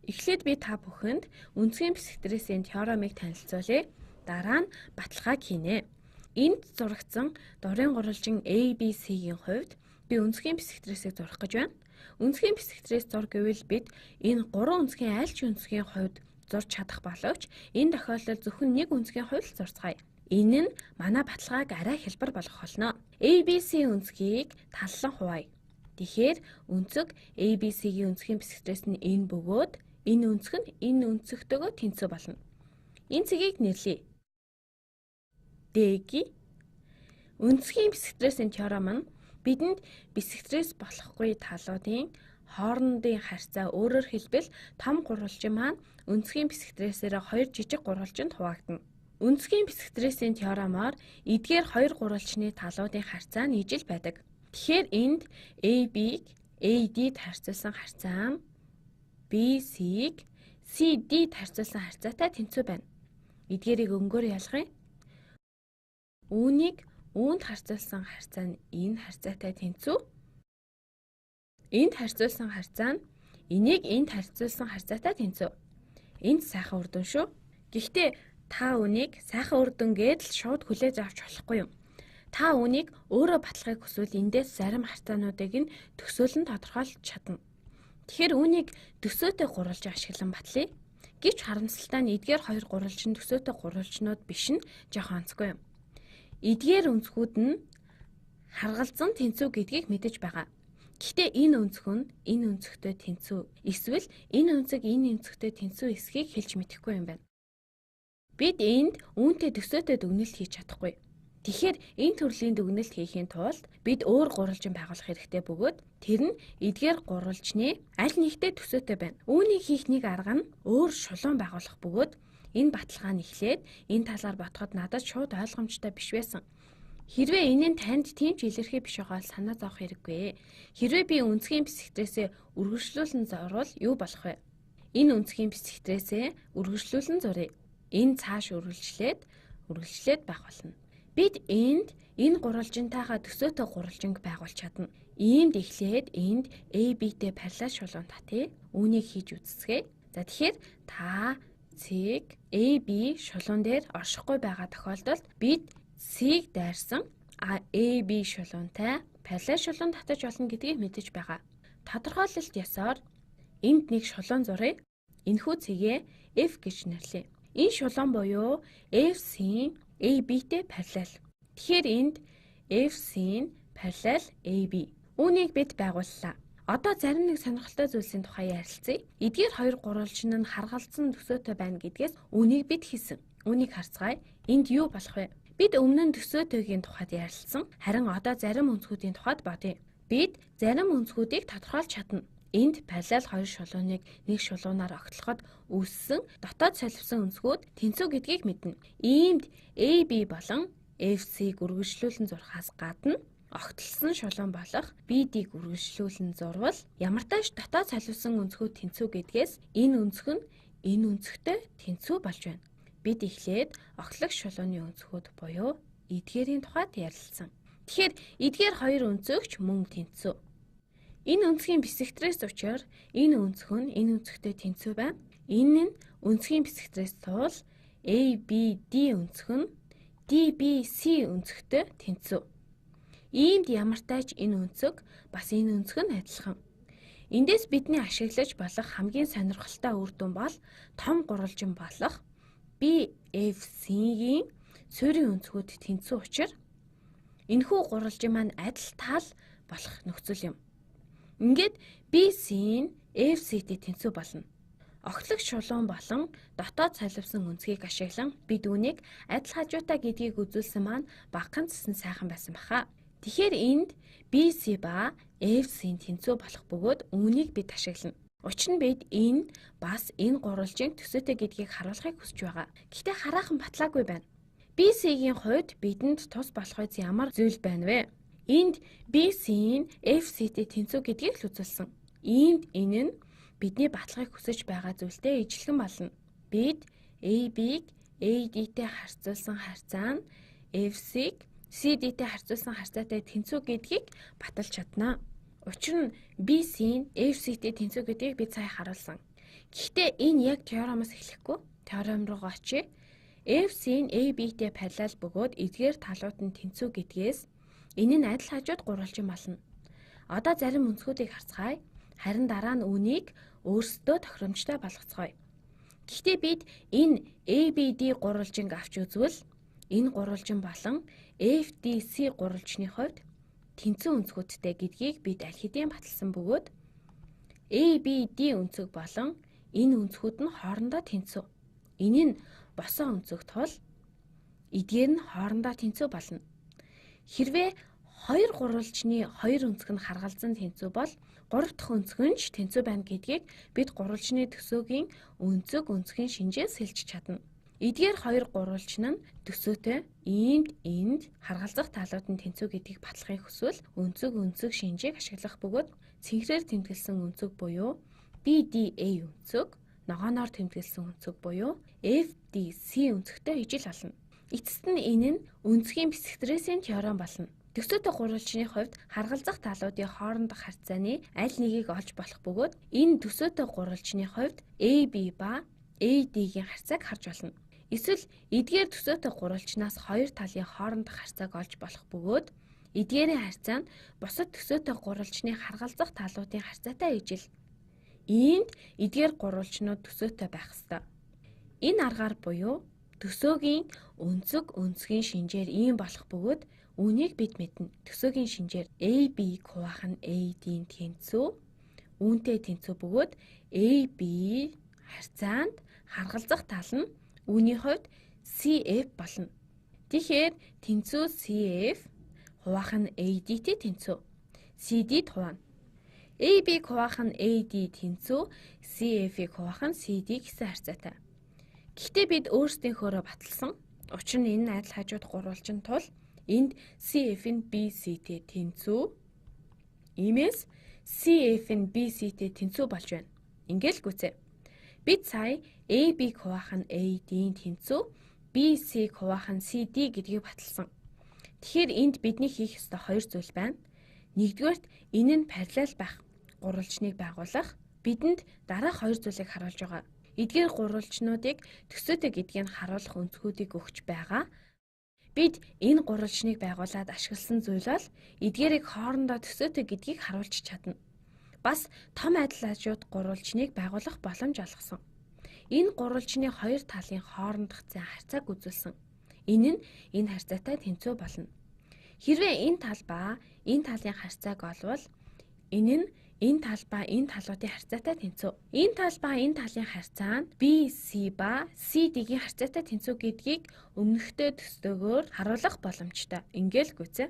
Эхлээд би та бүхэнд үнцгийн бисектрисийн теоремыг танилцуулъя. Дараа нь баталгааг хийнэ. Энд зурагдсан дурын гурвалжин ABC-ийн хувьд би үнцгийн бисектрисийг зурах гэж байна. Үнцгийн бисектрис зур гэвэл бид энэ гурван үнцгийн аль ч үнцгийн хувьд зурж чадах боловч энэ тохиолдолд зөвхөн нэг үнцгийн хувьд л зурцгаая. Энэ нь манай баталгааг арай хялбар болгох болно. ABC үнцгийг таллан хуваая. Тэгэхээр үнцэг ABC-ийн үнцгийн бисектрис нь энэ бөгөөд энэ үнцэг нь энэ үнцэгтэйгөө тэнцүү болно. Энэ цэгийг нэрлэе. D-г үнцгийн бисектрисийн теорем нь бидэнд бисектрис болохгүй талуудын хоорондын харьцаа, өөрөөр хэлбэл том гурвалжин маань үнцгийн бисектрисээр хоёр жижиг гурвалжинд хуваагдана. Үнцгийн бисектрисийн теоремоор эдгээр хоёр гурвалжны талуудын харьцаа нь ижил байдаг. Тэгэхээр энд AB-г AD-д харьцуулсан харьцаа нь BC-г CD-д харьцуулсан харьцаатай тэнцүү байна. Эдгээрийг өнгөөр ялгая. Үүнийг үүнд харьцуулсан харьцаа нь энэ харьцаатай тэнцүү. Энд харьцуулсан харьцаа нь энийг энд харьцуулсан харьцаатай тэнцүү. Энд сайхан үр дүн шүү. Гэхдээ та үүнийг сайхан үр дүн гээд л шууд хүлээж авч болохгүй юм. Та үүнийг өөрөө баталгааг хүсвэл эндээс зарим харьцаануудыг нь төсөөлөн тодорхойлж чадна. Тэгэхээр үүнийг төсөөтэй гурвалжин ашиглан батлая. Гэвч харамсалтай нь эдгээр хоёр гурвалжин төсөөтэй гурвалжнууд биш нь жоохон онцгүй юм. Эдгээр үнцгүүд нь харгалзан тэнцүү гэдгийг мэдэж байгаа. Гэхдээ энэ үнцэг нь энэ үнцэгтэй тэнцүү эсвэл энэ үнцэг энэ үнцэгтэй тэнцүү эсхийг хэлж мэдэхгүй юм байна. Бид энд үүнтэй төсөөтэй дүгнэлт хийж чадахгүй. Тэгэхээр энэ төрлийн дүгнэлт хийхийн тулд бид өөр гурвалжин байгуулах хэрэгтэй бөгөөд тэр нь эдгээр гурвалжны аль нэгтэй төсөөтэй байна. Үүнийг хийх нэг арга нь өөр шулуун байгуулах бөгөөд энэ баталгаа нь эхлээд энэ талаар ботход надад шууд ойлгомжтой биш байсан. Хэрвээ энэ нь танд тийм ч илэрхий биш байгаа бол санаа зовох хэрэггүй. Хэрвээ би үнцгийн бисектрисээ үргэлжлүүлэн зурвал юу болох вэ? Энэ үнцгийн бисектрисээ үргэлжлүүлэн зуръя. Энэ цааш үргэлжлээд байх болно. Бид энд энэ гурвалжинтайгаа төсөөтэй гурвалжинг байгуулж чадна. Иймд эхлээд энд AB-тэй параллел шулуун татъя. Үүнийг хийж үзсгээ. За тэгэхээр та C-г AB шулуун дээр оршихгүй байгаа тохиолдолд бид C-г дайрсан AB шулуунтай параллел шулуун татаж болно гэдгийг мэдэж байгаа. Тодорхойлолт ёсоор энд нэг шулуун зуръя. Энэхүү C-гээ F гэж нэрлэе. Энэ шулуун буюу FC-ийн AB-тэй параллел. Тэгэхээр энд FC-ийн параллел AB. Үүнийг бид байгууллаа. Одоо зарим нэг сонирхолтой зүйлсийн тухай ярилцъя. Эдгээр хоёр гурвалжин нь харгалзсан төсөөтэй байна гэдгээс үүнийг бид хийсэн. Үүнийг харцгаая. Энд юу болох вэ? Бид өмнө нь төсөөтэйгийн тухайд ярилцсан. Харин одоо зарим үнцгүүдийн тухайд бодъё. Бид зарим үнцгүүдийг тодорхойлж чадна. Энд параллел хоёр шулууныг нэг шулуунаар огтлоход үүссэн дотоод соливсон үнцгүүд тэнцүү гэдгийг мэднэ. Иймд AB болон FC-г үргэлжлүүлэн зурхаас гадна огтлсон шулуун болох BD-г үргэлжлүүлэн зурвал ямартайч дотоод соливсон үнцгүүд тэнцүү гэдгээс энэ үнцэг нь энэ үнцэгтэй тэнцүү болж байна. Бид эхлээд огтлох шулууны үнцгүүд буюу эдгээрийн тухайд ярилцсан. Тэгэхээр эдгээр хоёр үнцэгч мөн тэнцүү. Энэ үнцгийн бисектрис учраас энэ үнцэг нь энэ үнцэгтэй тэнцүү байна. Энэ нь үнцгийн бисектрис тул ABD үнцэг нь DBC үнцэгтэй тэнцүү. Иймд ямартайч энэ үнцэг бас энэ үнцэг нь адилхан. Эндээс бидний ашиглаж болох хамгийн сонирхолтой үр дүн бол том гурвалжин болох BFC-ийн суурийн үнцгүүд тэнцүү учраас энэхүү гурвалжин маань адил тал болох нөхцөл юм. Ингээд BC-ийн FC-тэй тэнцүү болно. Огтлох шулуун болон дотоод соливсон үнцгийг ашиглан бид үүнийг адил хажуутай гэдгийг үзүүлсэн маань багахан цэсэн сайхан байсан баха. Тэгэхээр энд BC ба FC-ийн тэнцүү болох бөгөөд үүнийг бид ашиглана. Учир нь бид энэ бас энэ гурвалжинг төсөөтэй гэдгийг харуулахыг хүсэж байгаа. Гэхдээ хараахан батлаагүй байна. BC-ийн хувьд бидэнд тус болох үс ямар зүйл байна вэ? Энд BC-ийн FC-тэй тэнцүү гэдгийг л үзүүлсэн. Иймд энэ нь бидний баталгааг хүсэж байгаа зүйлтэй ижилхэн болно. Бид AB-г AD-тэй харьцуулсан харьцаа нь FC-г CD-тэй харьцуулсан харьцаатай тэнцүү гэдгийг баталж чадна. Учир нь BC-ийн FC-тэй тэнцүү гэдгийг бид сая харуулсан. Гэхдээ энэ яг теоремоос эхлэхгүй. Теорем руугаа очие. FC-ийн AB-тэй параллел бөгөөд эдгээр талууд нь тэнцүү гэдгээс энэ нь адил хажууд гурвалжин болно. Одоо зарим өнцгүүдийг харцгаая. Харин дараа нь үүнийг өөрсдөө тохиромжтой болгоцгоё. Гэхдээ бид энэ ABD гурвалжинг авч үзвэл энэ гурвалжин болон FDC гурвалжны хувьд тэнцүү өнцгүүдтэй гэдгийг бид аль хэдийн баталсан бөгөөд ABD өнцөг болон энэ өнцгүүд нь хоорондоо тэнцүү. Энэ нь босоо өнцөг тул эдгээр нь хоорондоо тэнцүү болно. Хэрвээ хоёр гурвалжны хоёр өнцөг нь харгалзан тэнцүү бол гурав дахь өнцөг нь ч тэнцүү байна гэдгийг бид гурвалжны төсөөгийн өнцөгийн шинжээс хэлж чадна. Эдгээр хоёр гурвалжин нь төсөөтэй энд харгалзах талууд нь тэнцүү гэдгийг батлахыг хүсвэл өнцөг шинжийг ашиглах бөгөөд цэнхрээр тэмдэглэсэн өнцөг буюу BDA өнцөг, ногооноор тэмдэглэсэн өнцөг буюу FDC өнцөгтэй ижил олно. Эцэст нь энэ нь өнцгийн бисектрисийн теорем болно. Төсөөтэй гурвалжны хувьд харгалзах талуудын хоорондох харьцааны аль нэгийг олж болох бөгөөд энэ төсөөтэй гурвалжны хувьд AB ба AD-гийн харьцааг харж болно. Эсвэл эдгээр төсөөтэй гурвалжнаас хоёр талын хоорондох харьцааг олж болох бөгөөд эдгээрийн харьцаа нь бусад төсөөтэй гурвалжны харгалзах талуудын харьцаатай ижил. Иймд эдгээр гурвалжнууд төсөөтэй байх ёстой. Энэ аргаар буюу төсөөгийн өнцөгийн шинжээр ийм болох бөгөөд үүнийг бид мэднэ. Төсөөгийн шинжээр AB хуваах нь AD-ийн тэнцүү, үүнтэй тэнцүү бөгөөд AB харьцаанд харгалзах тал нь үүний хувьд CF болно. Тэгэхээр тэнцүү CF хуваах нь AD-тэй тэнцүү. CD-д хуваана. AB хуваах нь AD тэнцүү, CF-ийг хуваах нь CD гэсэн харьцаатай. Гэхдээ бид өөрсдийнхөөрөө баталсан. Учир нь энэ адил хажууд гурвалжин тул энд CF нь BC-тэй тэнцүү. Иймээс CF нь BC-тэй тэнцүү болж байна. Ингээл гүцээ. Бид сая AB хуваах нь AD-ийн тэнцүү, BC хуваах нь CD гэдгийг баталсан. Тэгэхээр энд бидний хийх ёстой хоёр зүйл байна. Нэгдүгээрт энэ нь параллел байх гурвалжныг байгуулах бидэнд дараах хоёр зүйлийг харуулж байгаа. Эдгээр гурвалжнуудыг төсөөтэй гэдгийг харуулах өнцгүүдийг өгч байгаа. Бид энэ гурвалжныг байгуулад ашигласан зүйл бол эдгээрийг хоорондоо төсөөтэй гэдгийг харуулж чадна. Бас том адил хажууд гурвалжныг байгуулах боломж олгосон. Энэ гурвалжны хоёр талын хоорондох зай харьцааг үзүүлсэн. Энэ нь энэ харьцаатай тэнцүү болно. Хэрвээ энэ тал ба энэ талын харьцааг олвол энэ нь энэ тал ба энэ талуудын харьцаатай тэнцүү. Энэ тал ба энэ талын харьцаа нь BC ба CD-гийн харьцаатай тэнцүү гэдгийг өмнөхтэй төслөөгөөр харуулах боломжтой. Ингээл гүцээ.